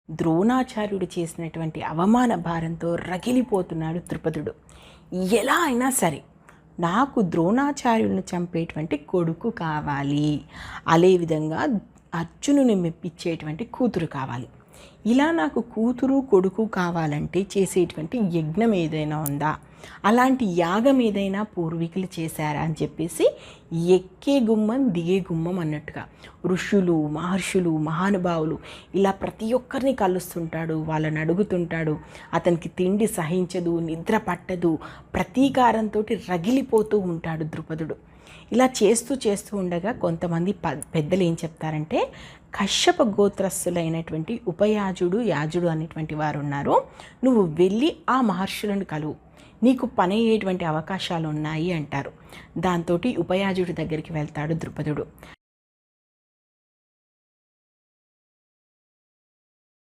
ద్రోణాచార్యుడు చేసినటువంటి అవమాన భారంతో రగిలిపోతున్నాడు ద్రుపదుడు. ఎలా అయినా సరే నాకు ద్రోణాచార్యులను చంపేటువంటి కొడుకు కావాలి, అదేవిధంగా అర్జునుని మెప్పించేటువంటి కూతురు కావాలి. ఇలా నాకు కూతురు కొడుకు కావాలంటే చేసేటువంటి యజ్ఞం ఏదైనా ఉందా, అలాంటి యాగం ఏదైనా పూర్వీకులు చేశారా అని చెప్పేసి ఎక్కే గుమ్మం దిగే గుమ్మం అన్నట్టుగా ఋషులు మహర్షులు మహానుభావులు ఇలా ప్రతి ఒక్కరిని కలుస్తుంటాడు, వాళ్ళని అడుగుతుంటాడు. అతనికి తిండి సహించదు, నిద్ర పట్టదు, ప్రతీకారంతో రగిలిపోతూ ఉంటాడు ద్రుపదుడు. ఇలా చేస్తూ ఉండగా కొంతమంది పెద్దలు ఏం చెప్తారంటే, కశ్యప గోత్రస్థులైనటువంటి ఉపయాజుడు యాజుడు అనేటువంటి వారు ఉన్నారు, నువ్వు వెళ్ళి ఆ మహర్షులను కలువు, నీకు పని అయ్యేటువంటి అవకాశాలు ఉన్నాయి అంటారు. దాంతో ఉపయాజుడి దగ్గరికి వెళ్తాడు ద్రుపదుడు.